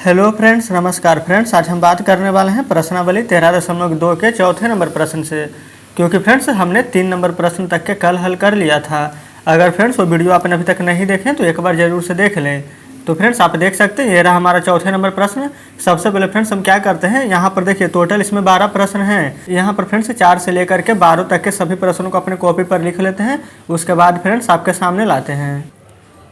Hello friends, नमस्कार friends. आज हम बात करने वाले हैं प्रश्नावली 13.2 के चौथे नंबर प्रश्न से, क्योंकि फ्रेंड्स हमने 3 नंबर प्रश्न तक के कल हल कर लिया था। अगर फ्रेंड्स वो वीडियो आपने अभी तक नहीं देखे तो एक बार जरूर से देख लें। तो फ्रेंड्स आप देख सकते हैं ये रहा हमारा चौथे नंबर प्रश्न। सबसे पहले फ्रेंड्स हम क्या करते हैं, यहाँ पर देखिए टोटल इसमें 12 प्रश्न हैं। यहाँ पर फ्रेंड्स 4 से लेकर के 12 तक के सभी प्रश्नों को अपने कॉपी पर लिख लेते हैं, उसके बाद फ्रेंड्स आपके सामने लाते हैं।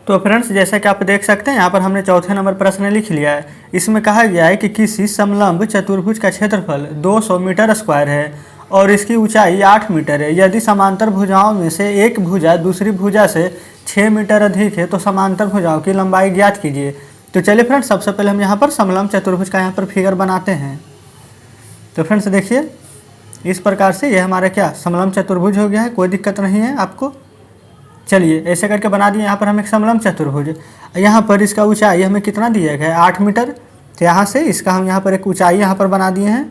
तो फ्रेंड्स जैसा कि आप देख सकते हैं यहाँ पर हमने चौथे नंबर प्रश्न लिख लिया है। इसमें कहा गया है कि किसी समलंब चतुर्भुज का क्षेत्रफल 200 मीटर स्क्वायर है और इसकी ऊंचाई 8 मीटर है। यदि समांतर भुजाओं में से एक भुजा दूसरी भुजा से 6 मीटर अधिक है तो समांतर भुजाओं की लंबाई ज्ञात कीजिए। तो चलिए फ्रेंड्स सबसे पहले हम यहाँ पर समलंब चतुर्भुज का यहाँ पर फिगर बनाते हैं। तो फ्रेंड्स देखिए इस प्रकार से ये हमारा क्या समलंब चतुर्भुज हो गया है, कोई दिक्कत नहीं है आपको। चलिए ऐसे करके बना दिए। यहाँ पर हमें एक समलंब चतुर्भुज, यहाँ पर इसका ऊंचाई हमें कितना दिया गया है 8 मीटर। तो यहाँ से इसका हम यहाँ पर एक ऊंचाई यहाँ पर बना दिए हैं।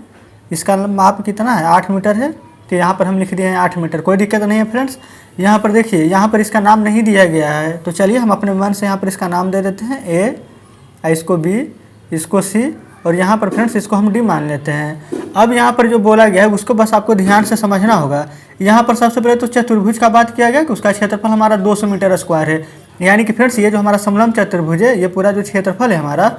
इसका माप कितना है 8 मीटर है, तो यहाँ पर हम लिख दिए हैं 8 मीटर, कोई दिक्कत नहीं है फ्रेंड्स। यहाँ पर देखिए यहाँ पर इसका नाम नहीं दिया गया है, तो चलिए हम अपने मन से यहाँ पर इसका नाम दे देते हैं ए, इसको बी, इसको सी और यहाँ पर फ्रेंड्स इसको हम डी मान लेते हैं। अब यहाँ पर जो बोला गया है उसको बस आपको ध्यान से समझना होगा। यहाँ पर सबसे पहले तो चतुर्भुज का बात किया गया कि उसका क्षेत्रफल हमारा 200 मीटर स्क्वायर है। यानी कि फ्रेंड्स ये जो हमारा समलंब चतुर्भुज है, ये पूरा जो क्षेत्रफल है हमारा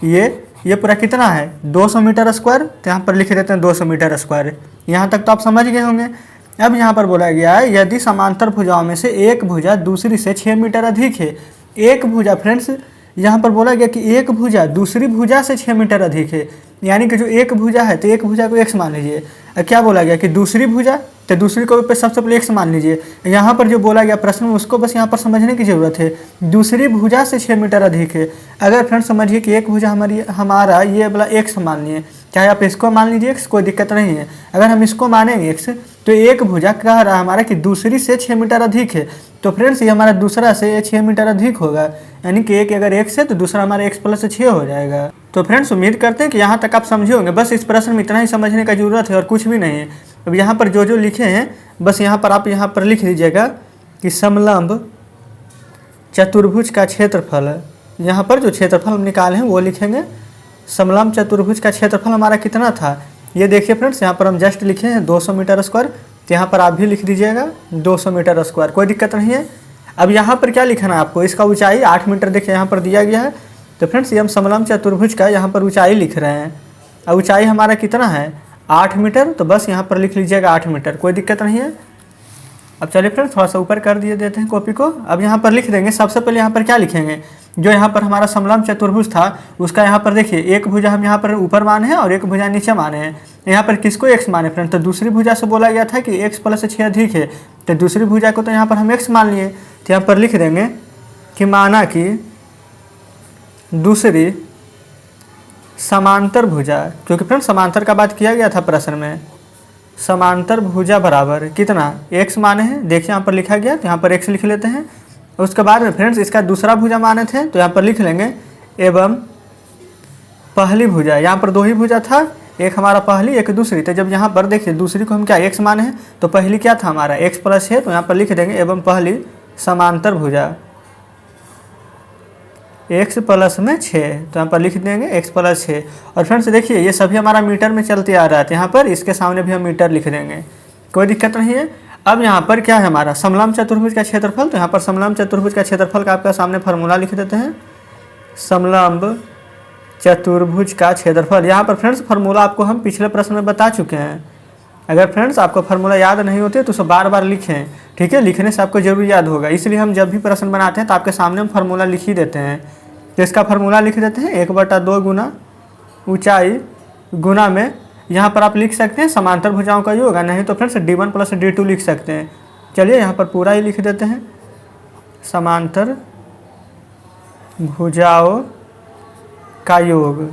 ये पूरा कितना है 200 मीटर स्क्वायर। तो यहाँ पर लिख देते हैं 200 मीटर स्क्वायर। यहाँ तक तो आप समझ गए होंगे। अब यहाँ पर बोला गया है यदि समांतर भुजाओं में से एक भुजा दूसरी से 6 मीटर अधिक है। एक भुजा फ्रेंड्स यहाँ पर बोला गया कि एक भुजा दूसरी भुजा से 6 मीटर अधिक है, यानी कि जो एक भुजा है तो एक भुजा को x मान लीजिए। क्या बोला गया कि दूसरी भुजा, तो दूसरी को पे सबसे पहले x मान लीजिए। यहाँ पर जो बोला गया प्रश्न में उसको बस यहाँ पर समझने की ज़रूरत है। दूसरी भुजा से 6 मीटर अधिक है। अगर फ्रेंड समझिए कि एक भुजा हमारा ये वाला x मान लिए, चाहे आप इसको मान लीजिए x, कोई दिक्कत नहीं है। अगर हम इसको मानेंगे x तो एक भुजा कह रहा है हमारा कि दूसरी से 6 मीटर अधिक है। तो फ्रेंड्स ये हमारा दूसरा से 6 मीटर अधिक होगा, यानी कि एक अगर x है तो दूसरा हमारा x प्लस 6 हो जाएगा। तो फ्रेंड्स उम्मीद करते हैं कि यहाँ तक आप समझे होंगे। बस इस प्रश्न में इतना ही समझने का जरूरत है और कुछ भी नहीं है। अब यहाँ पर जो लिखे हैं बस यहाँ पर आप यहाँ पर लिख दीजिएगा कि समलंब चतुर्भुज का क्षेत्रफल, यहाँ पर जो क्षेत्रफल हम निकाले हैं वो लिखेंगे। समलंब चतुर्भुज का क्षेत्रफल हमारा कितना था ये देखिए फ्रेंड्स, यहाँ पर हम जस्ट लिखे हैं 200 मीटर स्क्वायर। तो यहाँ पर आप भी लिख दीजिएगा 200 मीटर स्क्वायर, कोई दिक्कत नहीं है। अब यहाँ पर क्या लिखना है आपको, इसका ऊंचाई 8 मीटर देखिए यहाँ पर दिया गया है। तो फ्रेंड्स ये हम समलंब चतुर्भुज का यहाँ पर ऊंचाई लिख रहे हैं। अब ऊंचाई हमारा कितना है 8 मीटर, तो बस यहाँ पर लिख लीजिएगा 8 मीटर, कोई दिक्कत नहीं है। अब चलिए फ्रेंड्स थोड़ा सा ऊपर कर दिए देते हैं कॉपी को। अब यहाँ पर लिख देंगे। सबसे पहले यहाँ पर क्या लिखेंगे, जो यहाँ पर हमारा समलंब चतुर्भुज था उसका यहाँ पर देखिए एक भुजा हम यहाँ पर ऊपर माने हैं और एक भुजा नीचे माने हैं। यहाँ पर किसको x माने फ्रेंड, तो दूसरी भुजा से बोला गया था कि x प्लस 6 अधिक है, तो दूसरी भुजा को तो यहाँ पर हम x मान लिए। तो यहाँ पर लिख देंगे कि माना कि दूसरी समांतर भुजा, क्योंकि फ्रेंड समांतर का बात किया गया था प्रश्न में, समांतर भुजा बराबर कितना x माने हैं, देखिए यहाँ पर लिखा गया। तो यहाँ पर x लिख लेते हैं। उसके बाद में फ्रेंड्स इसका दूसरा भुजा माने थे, तो यहाँ पर लिख लेंगे एवं पहली भुजा। यहाँ पर 2 ही भुजा था, एक हमारा पहली एक दूसरी। तो जब यहाँ पर देखिए दूसरी को हम क्या x माने हैं, तो पहली क्या था हमारा x प्लस 6, तो यहाँ पर लिख देंगे एवं पहली समांतर भुजा x प्लस में 6, तो यहाँ पर लिख देंगे x प्लस 6। और फ्रेंड्स देखिए ये सभी हमारा मीटर में चलते आ रहा है, यहाँ पर इसके सामने भी हम मीटर लिख देंगे, कोई दिक्कत नहीं है। अब यहाँ पर क्या है हमारा समलंब चतुर्भुज का क्षेत्रफल, तो यहाँ पर समलंब चतुर्भुज का क्षेत्रफल का आपका सामने फार्मूला लिख देते हैं। समलंब चतुर्भुज का क्षेत्रफल, यहाँ पर फ्रेंड्स फार्मूला आपको हम पिछले प्रश्न में बता चुके हैं। अगर फ्रेंड्स आपको फार्मूला याद नहीं होते तो उसे बार बार लिखें, ठीक है, लिखने से आपको जरूर याद होगा। इसलिए हम जब भी प्रश्न बनाते हैं तो आपके सामने हम फार्मूला लिख ही देते हैं। तो इसका फार्मूला लिख देते हैं 1/2 गुना ऊंचाई गुना में, यहाँ पर आप लिख सकते हैं समांतर भुजाओं का योग, नहीं तो फ्रेंड्स d1 प्लस d2 लिख सकते हैं। चलिए यहाँ पर पूरा ही लिख देते हैं समांतर भुजाओं का योग,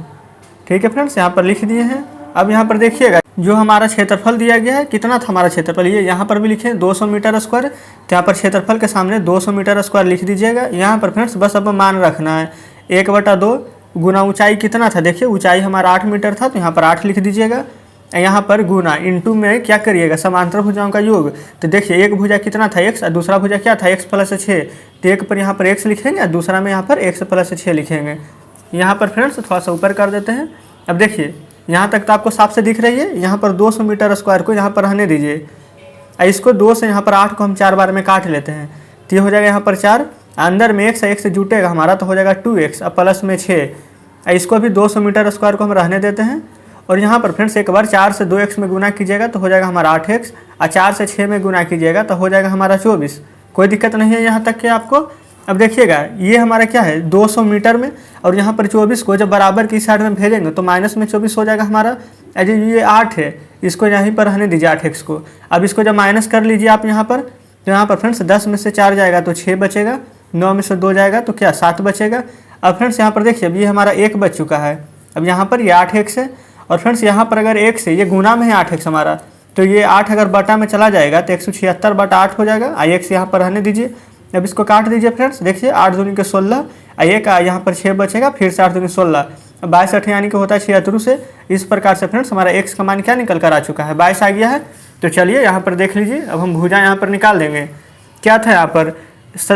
ठीक है फ्रेंड्स, यहाँ पर लिख दिए हैं। अब यहाँ पर देखिएगा जो हमारा क्षेत्रफल दिया गया है कितना था हमारा क्षेत्रफल, ये यहाँ पर भी लिखे 200 मीटर स्क्वायर। तो यहाँ पर क्षेत्रफल के सामने 200 मीटर स्क्वायर लिख दीजिएगा। यहाँ पर फ्रेंड्स बस अब मान रखना है 1/2 गुना ऊंचाई कितना था, देखिए ऊंचाई हमारा 8 मीटर था, तो यहाँ पर 8 लिख दीजिएगा। यहाँ पर गुना इंटू में क्या करिएगा समांतर भुजाओं का योग। तो देखिए एक भुजा कितना था x और दूसरा भुजा क्या था x प्लस 6, तो एक पर यहाँ पर x लिखेंगे और दूसरा में यहाँ पर x प्लस 6 लिखेंगे। यहाँ पर फ्रेंड्स थोड़ा सा ऊपर कर देते हैं। अब देखिए यहाँ तक तो आपको साफ से दिख रही है। यहाँ पर 200 मीटर स्क्वायर को यहाँ पर रहने दीजिए। इसको 2 से यहाँ पर 8 को हम 4 बार में काट लेते हैं तो ये हो जाएगा यहाँ पर 4। अंदर में x से जुटेगा हमारा तो हो जाएगा 2x और प्लस में 6। इसको भी 200 मीटर स्क्वायर को हम रहने देते हैं। और यहाँ पर फ्रेंड्स एक बार 4 से 2x में गुना कीजिएगा तो हो जाएगा हमारा 8x और 4 से 6 में गुना कीजिएगा तो हो जाएगा हमारा 24। कोई दिक्कत नहीं है यहाँ तक कि आपको। अब देखिएगा ये हमारा क्या है 200 मीटर में, और यहाँ पर 24 को जब बराबर की साइड में भेजेंगे तो माइनस में 24 हो जाएगा हमारा। ये 8 है, इसको यहीं पर रहने दीजिए 8x को। अब इसको जब माइनस कर लीजिए आप यहाँ पर, तो यहाँ पर फ्रेंड्स 10 में से 4 जाएगा तो 6 बचेगा, 9 में से 2 जाएगा तो क्या 7 बचेगा। अब फ्रेंड्स यहाँ पर देखिए अब ये हमारा 1 बच चुका है। अब यहाँ पर ये 8x है, और फ्रेंड्स यहाँ पर अगर 1 से ये गुना में है 8x हमारा, तो ये 8 अगर बटा में चला जाएगा तो 176 बटा 8 हो जाएगा। x यहाँ पर रहने दीजिए। अब इसको काट दीजिए फ्रेंड्स। देखिए 8 दूनी के 16, एक यहाँ पर 6 बचेगा, फिर से 8 दूनी 16, 22 यानी कि होता है 76 से। इस प्रकार से फ्रेंड्स हमारा x का मान क्या निकल कर आ चुका है 22 आ गया है। तो चलिए यहाँ पर देख लीजिए। अब हम भुजा यहाँ पर निकाल देंगे। क्या था यहाँ पर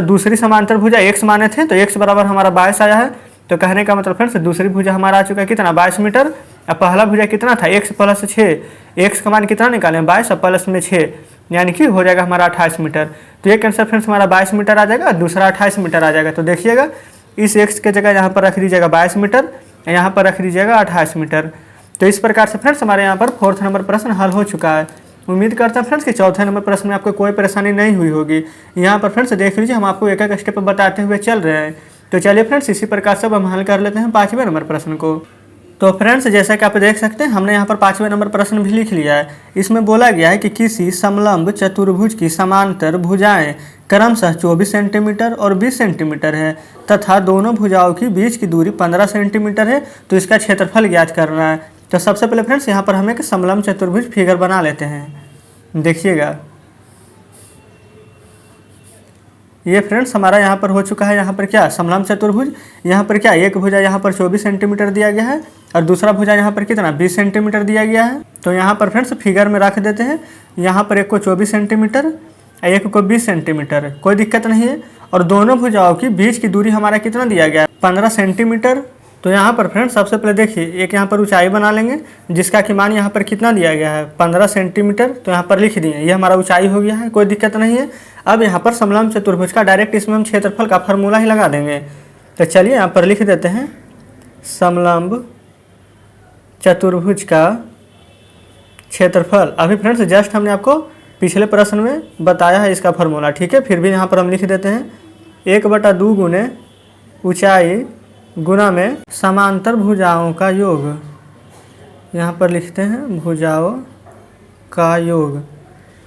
दूसरी समांतर भुजा x माने थे तो x बराबर हमारा 22 आया है। तो कहने का मतलब फ्रेंड्स दूसरी भुजा हमारा आ चुका है कितना 22 मीटर। अब पहला भुजा कितना था x प्लस 6, x का मान कितना निकालें 22 और प्लस में 6 यानी कि हो जाएगा हमारा 28 मीटर। तो एक आंसर फ्रेंड्स हमारा 22 मीटर आ जाएगा और दूसरा 28 मीटर आ जाएगा। तो देखिएगा इस x के जगह यहाँ पर रख दीजिएगा 22 मीटर, यहाँ पर रख दीजिएगा 28 मीटर। तो इस प्रकार से फ्रेंड्स हमारे यहाँ पर 4th नंबर प्रश्न हल हो चुका है। उम्मीद करता हूँ फ्रेंड्स कि 4th नंबर प्रश्न में आपको कोई परेशानी नहीं हुई होगी। यहाँ पर फ्रेंड्स देख लीजिए हम आपको एक एक स्टेप बताते हुए चल रहे हैं। तो चलिए फ्रेंड्स इसी प्रकार से अब हम हल कर लेते हैं 5वें नंबर प्रश्न को। तो फ्रेंड्स जैसा कि आप देख सकते हैं हमने यहाँ पर 5वें नंबर प्रश्न भी लिख लिया है। इसमें बोला गया है कि किसी समलंब चतुर्भुज की समांतर भुजाएं क्रमशः 24 सेंटीमीटर और 20 सेंटीमीटर है तथा दोनों भुजाओं की बीच की दूरी 15 सेंटीमीटर है। तो इसका क्षेत्रफल ज्ञात करना है। तो सबसे पहले फ्रेंड्स यहाँ पर हम एक समलंब चतुर्भुज फिगर बना लेते हैं। देखिएगा ये फ्रेंड्स हमारा यहाँ पर हो चुका है। यहाँ पर क्या समलंब चतुर्भुज, यहाँ पर क्या एक भुजा यहाँ पर 24 सेंटीमीटर दिया गया है और दूसरा भुजा यहाँ पर कितना 20 सेंटीमीटर दिया गया है। तो यहाँ पर फ्रेंड्स फिगर में रख देते हैं। यहाँ पर एक को 24 सेंटीमीटर एक को 20 सेंटीमीटर, कोई दिक्कत नहीं है। और दोनों भुजाओं की बीच की दूरी हमारा कितना दिया गया है 15 सेंटीमीटर। तो यहाँ पर फ्रेंड्स सबसे पहले देखिए एक यहाँ पर ऊंचाई बना लेंगे जिसका कि मान यहाँ पर कितना दिया गया है 15 सेंटीमीटर। तो यहाँ पर लिख दिए ये हमारा ऊंचाई हो गया है, कोई दिक्कत नहीं है। अब यहाँ पर समलंब चतुर्भुज का डायरेक्ट इसमें हम क्षेत्रफल का फार्मूला ही लगा देंगे। तो चलिए यहाँ पर लिख देते हैं समलंब चतुर्भुज का क्षेत्रफल। अभी फ्रेंड्स जस्ट हमने आपको पिछले प्रश्न में बताया है इसका फार्मूला, ठीक है। फिर भी यहाँ पर हम लिख देते हैं 1/2 गुने ऊंचाई गुना में समांतर भुजाओं का योग। यहाँ पर लिखते हैं भुजाओं का योग,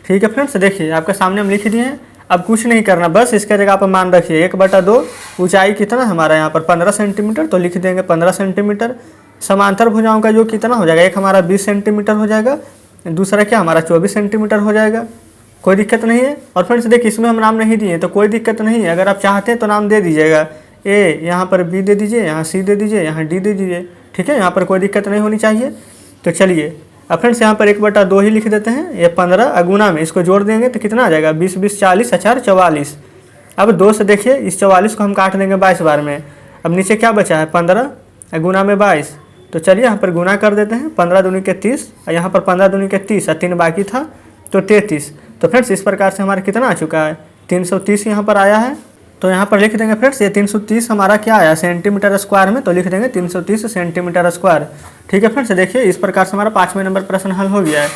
ठीक है फ्रेंड्स। देखिए आपके सामने हम लिख दिए हैं। अब कुछ नहीं करना, बस इसके जगह आप मान रखिए 1/2 ऊंचाई कितना हमारा यहाँ पर 15 सेंटीमीटर, तो लिख देंगे 15 सेंटीमीटर। समांतर भुजाओं का योग कितना हो जाएगा, एक हमारा 20 सेंटीमीटर हो जाएगा, दूसरा क्या हमारा 24 सेंटीमीटर हो जाएगा, कोई दिक्कत नहीं है। और फ्रेंड्स देखिए इसमें हम नाम नहीं दिए तो कोई दिक्कत नहीं है। अगर आप चाहते हैं तो नाम दे दीजिएगा, ए यहाँ पर बी दे दीजिए, यहाँ सी दे दीजिए, यहाँ डी दे दीजिए, ठीक है। यहाँ पर कोई दिक्कत नहीं होनी चाहिए। तो चलिए अब फ्रेंड्स यहाँ पर 1/2 ही लिख देते हैं। ये 15 गुना में इसको जोड़ देंगे तो कितना आ जाएगा 20 20 40 4 44। अब 2 से देखिए इस 44 को हम काट देंगे 22 बार में। अब नीचे क्या बचा है 15 गुना में 22। तो चलिए यहाँ पर गुना कर देते हैं 15 दूनी के 30 और यहाँ पर 15 दूनी के 30 और 3 बाकी था तो 33। तो फ्रेंड्स इस प्रकार से हमारा कितना आ चुका है 330 यहाँ पर आया है। तो यहाँ पर लिख देंगे फ्रेंड्स ये 330 हमारा क्या आया सेंटीमीटर स्क्वायर में, तो लिख देंगे 330 सेंटीमीटर स्क्वायर, ठीक है फ्रेंड्स। देखिए इस प्रकार से हमारा 5वें नंबर प्रश्न हल हो गया है।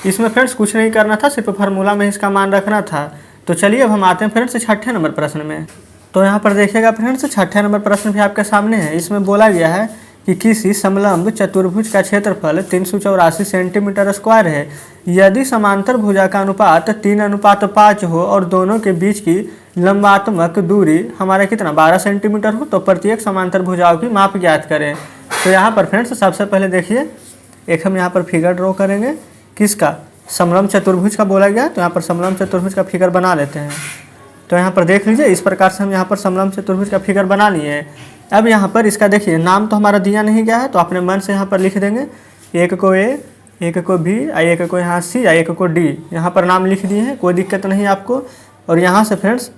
इसमें फ्रेंड्स कुछ नहीं करना था, सिर्फ फार्मूला में इसका मान रखना था। तो चलिए अब हम आते हैं फ्रेंड्स 6ठे नंबर प्रश्न में। तो यहाँ पर देखिएगा फ्रेंड्स 6ठे नंबर प्रश्न भी आपके सामने है। इसमें बोला गया है कि किसी समलंब चतुर्भुज का क्षेत्रफल 384 सेंटीमीटर स्क्वायर है। यदि समांतर भुजा का अनुपात 3:5 हो और दोनों के बीच की लंबात्मक दूरी हमारा कितना 12 सेंटीमीटर हो तो प्रत्येक समांतर भुजाओं की माप ज्ञात करें। तो यहाँ पर फ्रेंड्स सबसे पहले देखिए एक हम यहाँ पर फिगर ड्रॉ करेंगे किसका समलंब चतुर्भुज का बोला गया। तो यहाँ पर समलंब चतुर्भुज का फिगर बना लेते हैं। तो यहाँ पर देख लीजिए इस प्रकार से हम यहाँ पर समलंब चतुर्भुज का फिगर बना लिए हैं। अब यहाँ पर इसका देखिए नाम तो हमारा दिया नहीं गया है तो अपने मन से यहाँ पर लिख देंगे, एक को ए, एक को बी, एक को यहाँ सी, एक को डी, यहाँ पर नाम लिख दिए हैं, कोई दिक्कत नहीं आपको। और यहाँ से फ्रेंड्स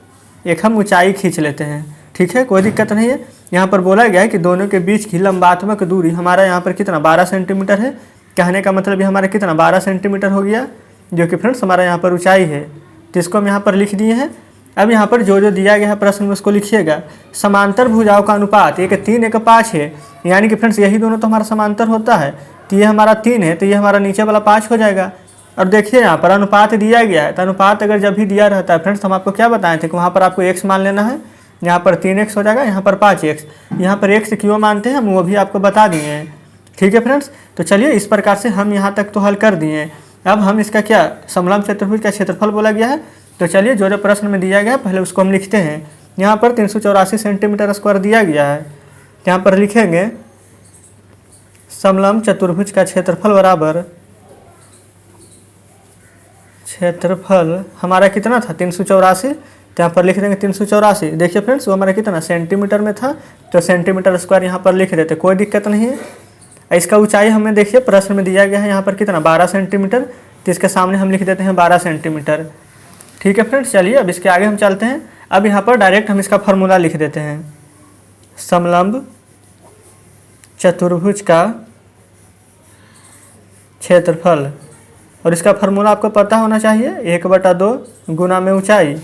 एक हम ऊंचाई खींच लेते हैं, ठीक है, कोई दिक्कत नहीं है। यहाँ पर बोला गया है कि दोनों के बीच की लंबात्मक दूरी हमारा यहाँ पर कितना 12 सेंटीमीटर है। कहने का मतलब ये हमारा कितना 12 सेंटीमीटर हो गया, जो कि फ्रेंड्स हमारा यहाँ पर ऊंचाई है। तो इसको हम यहाँ पर लिख दिए हैं। अब यहाँ पर जो जो दिया गया है प्रश्न में उसको लिखिएगा। समांतर भुजाओं का अनुपात 1:3 1:5 है, यानी कि फ्रेंड्स यही दोनों तो हमारा समांतर होता है। तो ये हमारा 3 है, तो ये हमारा नीचे वाला 5 हो जाएगा। और देखिए यहाँ पर अनुपात दिया गया है, तो अनुपात अगर जब भी दिया रहता है फ्रेंड्स, हम आपको क्या बताए थे कि वहाँ पर आपको x मान लेना है। यहाँ पर 3x हो जाएगा, यहाँ पर 5x। यहाँ पर x क्यों मानते हैं हम वो भी आपको बता दिए हैं। ठीक है फ्रेंड्स, तो चलिए इस प्रकार से हम यहाँ तक तो हल कर दिए हैं। अब हम इसका क्या समलंब चतुर्भुज का क्षेत्रफल बोला गया है। तो चलिए जो जो प्रश्न में दिया गया है पहले उसको हम लिखते हैं। यहाँ पर 384 सेंटीमीटर स्क्वायर दिया गया है। तो यहाँ पर लिखेंगे समलंब चतुर्भुज का क्षेत्रफल बराबर क्षेत्रफल हमारा कितना था 384। तो यहाँ पर लिख देंगे 384। देखिए फ्रेंड्स वो हमारा कितना सेंटीमीटर में था, तो सेंटीमीटर स्क्वायर यहाँ पर लिख देते, कोई दिक्कत नहीं है। इसका ऊंचाई हमें देखिए प्रश्न में दिया गया है यहाँ पर कितना 12 सेंटीमीटर, तो इसके सामने हम लिख देते हैं 12 सेंटीमीटर। ठीक है फ्रेंड्स, चलिए अब इसके आगे हम चलते हैं। अब यहाँ पर डायरेक्ट हम इसका फार्मूला लिख देते हैं। समलंब चतुर्भुज का क्षेत्रफल, और इसका फार्मूला आपको पता होना चाहिए 1/2 गुना में ऊंचाई,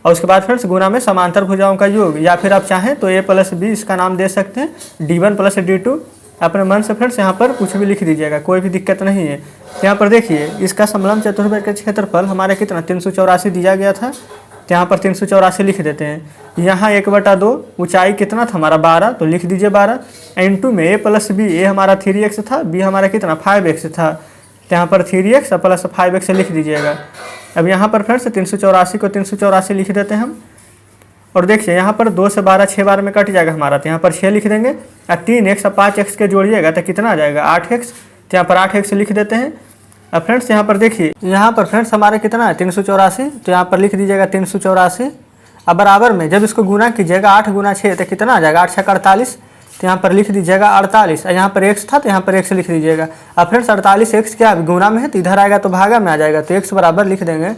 और उसके बाद फ्रेंड्स गुना में समांतर भुजाओं का योग, या फिर आप चाहें तो a + b इसका नाम दे सकते हैं, d1 + d2। अपने मन से फ्रेंड्स यहाँ पर कुछ भी लिख दीजिएगा, कोई भी दिक्कत नहीं है। यहाँ पर देखिए इसका समलंब चतुर्भुज का क्षेत्रफल हमारा कितना 384 दिया गया था, तो यहाँ पर 384 लिख देते हैं। यहाँ 1/2 ऊंचाई कितना था हमारा 12, तो लिख दीजिए 12 इंटू में a + b। a हमारा 3x था, b हमारा कितना 5x था, तो यहाँ पर 3x + 5x लिख दीजिएगा। अब यहाँ पर फ्रेंड्स 384 को 384 लिख देते हैं हम। और देखिए यहाँ पर 2 से 12 6 बार में कट जाएगा हमारा, तो यहाँ पर 6 लिख देंगे। और 3x और 5x के जोड़िएगा तो कितना आ जाएगा 8x, तो यहाँ पर 8x लिख देते हैं। अब फ्रेंड्स यहाँ पर देखिए, यहाँ पर फ्रेंड्स हमारे कितना है 384, तो यहाँ पर लिख दीजिएगा 384। अब बराबर में जब इसको गुना कीजिएगा 8 × 6 तो कितना आ जाएगा 8 × 6 = 48, तो यहाँ पर लिख दीजिएगा 48। और यहाँ पर x था तो यहाँ पर x लिख दीजिएगा। अब फ्रेंड्स 48 x क्या गुना में है, तो इधर आएगा तो भागा में आ जाएगा, तो x बराबर लिख देंगे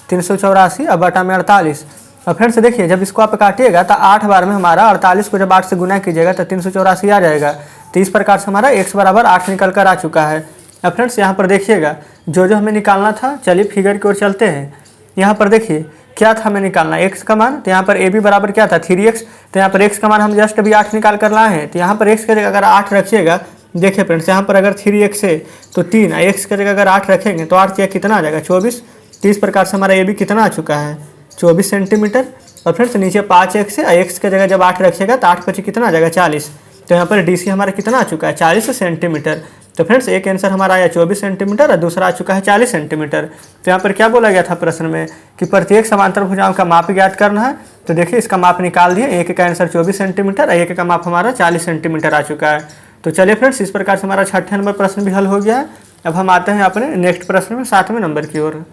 384 अब बटा में 48। और फ्रेंड्स देखिए जब इसको आप काटिएगा तो 8 बार में हमारा 48 को जब 8 से गुना कीजिएगा तो 384 आ जाएगा। तो इस प्रकार से हमारा x बराबर 8 निकल कर आ चुका है। अब फ्रेंड्स यहाँ पर देखिएगा जो जो हमें निकालना था, चलिए फिगर की ओर चलते हैं। यहाँ पर देखिए क्या था हमें निकालना x का मान, तो यहाँ पर a b बराबर क्या था 3x, तो यहाँ पर x का मान हम जस्ट अभी 8 निकाल कर लाए हैं। तो यहाँ पर x की जगह अगर 8 रखिएगा, देखिए फ्रेंड्स यहाँ पर अगर 3x है तो 3, x की जगह अगर 8 रखेंगे तो 8 कितना आ जाएगा 24। तो इस प्रकार से हमारा a b कितना आ चुका है 24 सेंटीमीटर। और फ्रेंड्स नीचे 5x है, x की जगह जब 8 रखिएगा तो 8 × 5 कितना आ जाएगा 40। तो यहाँ पर DC हमारा कितना आ चुका है 40 सेंटीमीटर। तो फ्रेंड्स एक आंसर हमारा आया 24 सेंटीमीटर और दूसरा आ चुका है 40 सेंटीमीटर। तो यहाँ पर क्या बोला गया था प्रश्न में कि प्रत्येक समांतर भुजाओं का माप ज्ञात करना है। तो देखिए इसका माप निकाल दिए, एक का आंसर 24 सेंटीमीटर और एक का माप हमारा 40 सेंटीमीटर आ चुका है। तो चलिए फ्रेंड्स इस प्रकार से हमारा 6ठे नंबर प्रश्न भी हल हो गया है। अब हम आते हैं अपने नेक्स्ट प्रश्न में 7वें नंबर की ओर।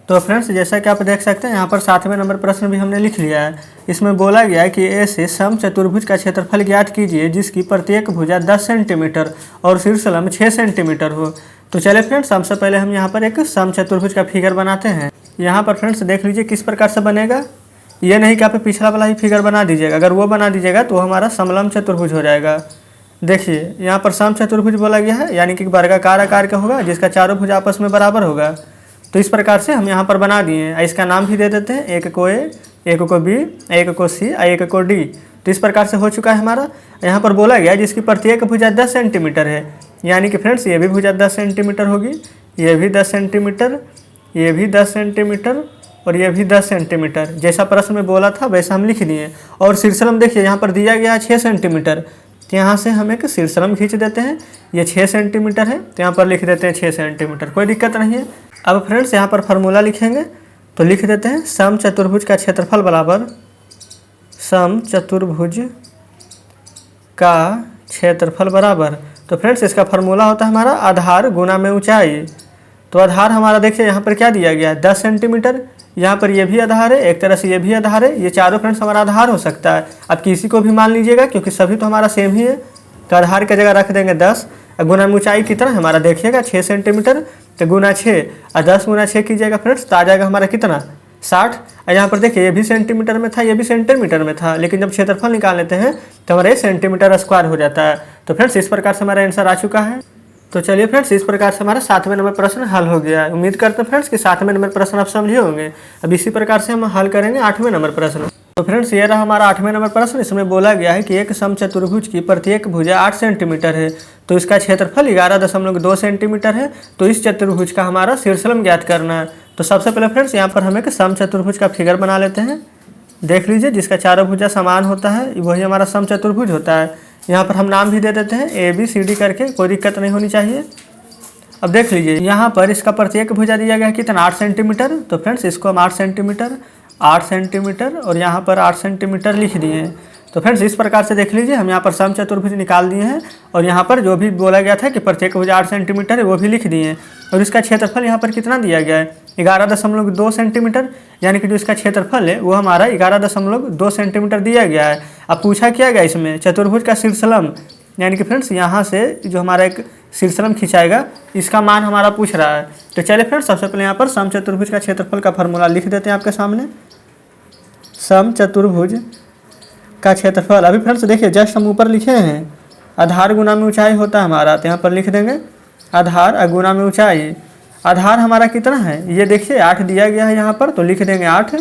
तो फ्रेंड्स जैसा कि आप देख सकते हैं यहाँ पर 7वें नंबर प्रश्न भी हमने लिख लिया है। इसमें बोला गया है कि ए से समचतुर्भुज का क्षेत्रफल ज्ञात कीजिए जिसकी प्रत्येक भुजा 10 सेंटीमीटर और शीर्ष लंब 6 सेंटीमीटर हो। तो चलिए फ्रेंड्स सबसे पहले हम यहाँ पर एक समचतुर्भुज का फिगर बनाते हैं। यहाँ पर फ्रेंड्स देख लीजिए किस प्रकार से बनेगा। ये नहीं कि आप पिछला वाला ही फिगर बना दीजिएगा, अगर वो बना दीजिएगा तो हमारा समलंब चतुर्भुज हो जाएगा। देखिए यहाँ पर समचतुर्भुज बोला गया है, यानी कि वर्गाकार आकार का होगा जिसका चारों भुजा आपस में बराबर होगा। तो इस प्रकार से हम यहाँ पर बना दिए हैं। इसका नाम भी दे देते हैं, एक को A, एक को B, एक को C और एक को D। तो इस प्रकार से हो चुका है हमारा। यहाँ पर बोला गया जिसकी प्रत्येक भुजा 10 सेंटीमीटर है, यानी कि फ्रेंड्स ये भी भुजा 10 सेंटीमीटर होगी, ये भी 10 सेंटीमीटर, ये भी 10 सेंटीमीटर और ये भी 10 सेंटीमीटर। जैसा प्रश्न में बोला था वैसा हम लिख दिए। और शीर्षलंब देखिए यहाँ पर दिया गया है 6 सेंटीमीटर, तो यहाँ से हम एक शीर्षलंब खींच देते हैं। ये 6 सेंटीमीटर है तो यहाँ पर लिख देते हैं 6 सेंटीमीटर, कोई दिक्कत नहीं है। अब फ्रेंड्स यहाँ पर फार्मूला लिखेंगे, तो लिख देते हैं समचतुर्भुज का क्षेत्रफल बराबर समचतुर्भुज का क्षेत्रफल बराबर। तो फ्रेंड्स इसका फार्मूला होता है हमारा आधार गुना में ऊंचाई। तो आधार हमारा देखिए यहाँ पर क्या दिया गया है 10 सेंटीमीटर, यहाँ पर ये भी आधार है, एक तरह से ये भी आधार है, ये चारों फ्रेंड्स हमारा आधार हो सकता है। अब किसी को भी मान लीजिएगा क्योंकि सभी तो हमारा सेम ही है। तो आधार की जगह रख देंगे 10, गुना में ऊंचाई कितना है हमारा देखिएगा 6 सेंटीमीटर, तो गुना 6 और 10 × 6 कीजिएगा फ्रेंड्स तो आ जाएगा हमारा कितना 60। और यहाँ पर देखिए ये भी सेंटीमीटर में था, ये भी सेंटीमीटर में था, लेकिन जब क्षेत्रफल निकाल लेते हैं तो हमारा ये सेंटीमीटर स्क्वायर हो जाता है। तो फ्रेंड्स इस प्रकार से हमारा आंसर आ चुका है। तो चलिए फ्रेंड्स, इस प्रकार से हमारा 7वें नंबर प्रश्न हल हो गया। उम्मीद करते हैं फ्रेंड्स कि 7वें नंबर प्रश्न आप समझे होंगे। अब इसी प्रकार से हम हल करेंगे 8वें नंबर प्रश्न। तो फ्रेंड्स ये रहा हमारा 8वें नंबर प्रश्न। इसमें बोला गया है कि एक समचतुर्भुज की प्रत्येक भुजा 8 सेंटीमीटर है, तो इसका क्षेत्रफल 11.2 सेंटीमीटर है। तो इस चतुर्भुज का हमारा शीर्षलम ज्ञात करना है। तो सबसे पहले फ्रेंड्स यहाँ पर हम एक समचतुर्भुज का फिगर बना लेते हैं। देख लीजिए, जिसका चारों भुजा समान होता है वही हमारा समचतुर्भुज होता है। यहाँ पर हम नाम भी दे देते हैं ABCD करके, कोई दिक्कत नहीं होनी चाहिए। अब देख लीजिए, यहाँ पर इसका प्रत्येक भुजा दिया गया है कितना, 8 सेंटीमीटर। तो फ्रेंड्स इसको हम 8 सेंटीमीटर और यहाँ पर 8 सेंटीमीटर लिख दिए हैं। तो फ्रेंड्स इस प्रकार से देख लीजिए, हम यहाँ पर समचतुर्भुज निकाल दिए हैं और यहाँ पर जो भी बोला गया था कि प्रत्येक भुजा 8 सेंटीमीटर है वो भी लिख दिए हैं। और इसका क्षेत्रफल यहाँ पर कितना दिया गया है, 11.2 सेंटीमीटर, यानी कि जो इसका क्षेत्रफल है वो हमारा 11.2 सेंटीमीटर दिया गया है। अब पूछा क्या गया इसमें, चतुर्भुज का शीर्षलम, यानी कि फ्रेंड्स यहाँ से जो हमारा एक शीर्षलम खिंचाएगा इसका मान हमारा पूछ रहा है। तो चलिए फ्रेंड्स, सबसे पहले यहाँ पर समचतुर्भुज का क्षेत्रफल का फॉर्मूला लिख देते हैं आपके सामने। समचतुर्भुज का क्षेत्रफल, अभी फ्रेंड्स देखिए जस्ट हम ऊपर लिखे हैं आधार गुना में ऊंचाई होता है हमारा, तो यहाँ पर लिख देंगे आधार गुना में ऊंचाई। आधार हमारा कितना है, ये देखिए 8 दिया गया है यहाँ पर, तो लिख देंगे 8।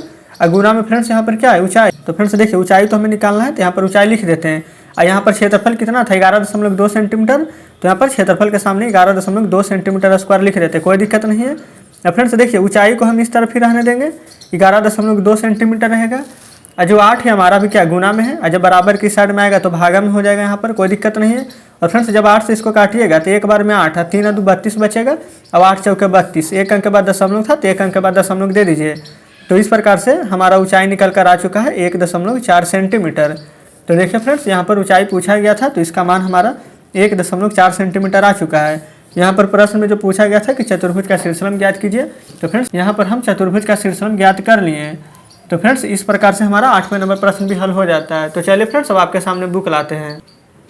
गुना में फ्रेंड्स यहाँ पर क्या है, ऊंचाई। तो फ्रेंड्स देखिए ऊंचाई तो हमें निकालना है, तो यहाँ पर ऊंचाई लिख देते हैं। और यहाँ पर क्षेत्रफल कितना था, 11.2 सेंटीमीटर, तो यहाँ पर क्षेत्रफल के सामने 11.2 सेंटीमीटर स्क्वायर लिख देते हैं, कोई दिक्कत नहीं है। अब फ्रेंड्स देखिए ऊंचाई को हम इस तरफ ही रहने देंगे, 11.2 सेंटीमीटर रहेगा। और जो 8 है हमारा भी क्या गुना में है, और जब बराबर की साइड में आएगा तो भागा में हो जाएगा, यहाँ पर कोई दिक्कत नहीं है। और फ्रेंड्स जब 8 से इसको काटिएगा तो एक बार में 8 है, 3 और 2 32 बचेगा। अब 8 चौके 32, एक अंक के बाद दशमलव था तो एक अंक के बाद दशमलव दे दीजिए। तो इस प्रकार से हमारा ऊंचाई निकल कर आ चुका है 1.4 सेंटीमीटर। तो देखिए फ्रेंड्स यहाँ पर ऊंचाई पूछा गया था, तो इसका मान हमारा 1.4 सेंटीमीटर आ चुका है। यहाँ पर प्रश्न में जो पूछा गया था कि चतुर्भुज का शीर्षलम ज्ञात कीजिए, तो फ्रेंड्स यहाँ पर हम चतुर्भुज का शीर्षलम ज्ञात कर लिए हैं। तो फ्रेंड्स इस प्रकार से हमारा 8वें नंबर प्रश्न भी हल हो जाता है। तो चलिए फ्रेंड्स अब आपके सामने बुक लाते हैं।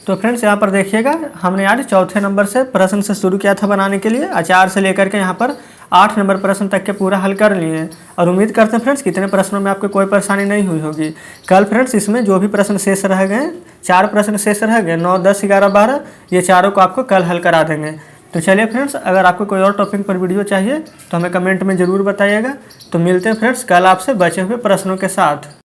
तो फ्रेंड्स यहाँ पर देखिएगा, हमने आज चौथे नंबर से प्रश्न से शुरू किया था बनाने के लिए, 4 से लेकर के यहाँ पर 8 नंबर प्रश्न तक के पूरा हल कर लिए हैं। और उम्मीद करते हैं फ्रेंड्स कितने प्रश्नों में आपको कोई परेशानी नहीं हुई होगी। कल फ्रेंड्स इसमें जो भी प्रश्न शेष रह गए, 4 प्रश्न शेष रह गए, 9, 10, 11, 12, ये चारों को आपको कल हल करा देंगे। तो चलिए फ्रेंड्स, अगर आपको कोई और टॉपिक पर वीडियो चाहिए तो हमें कमेंट में ज़रूर बताइएगा। तो मिलते हैं फ्रेंड्स कल आपसे बचे हुए प्रश्नों के साथ।